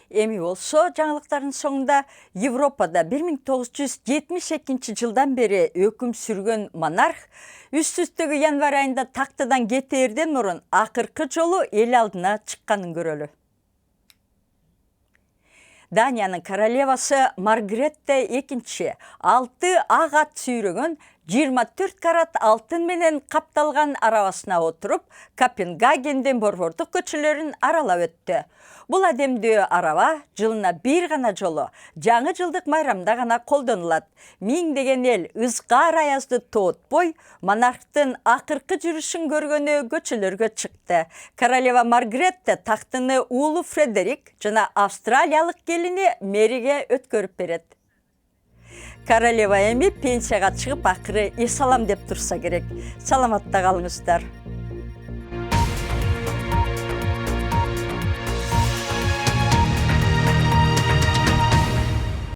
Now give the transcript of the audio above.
Эми болсо, жаңылыктардын соңунда Европада 1972 жылдан бери өкүм сүргөн монарх үстүстөгү январь айында тактыдан кетээрден мурун акыркы жолу эл алдына чыкканын көрөлү. Даниянын королевасы Маргаретта II 6 ак ат сүйрөгөн 24 карат алтын менен капталган арабасына отуруп, Копенгагенден борбордук көчөлөрүн аралап өттү. Бул адемдүү араба жылына бир гана жолу, жаңы жылдык майрамда гана колдонулат. Миңдеген эл ызгар аязды тоотпой, монархтын акыркы жүрүшүн көргөнү көчөлөргө чыкты. Королева Маргаретта тактыны уулу Фредерик жана австралиялык келини Мэриге өткөрүп берет. Королева эми пенсияга чыгып, акыры эс алам деп турса керек. Саламатта калыңыздар.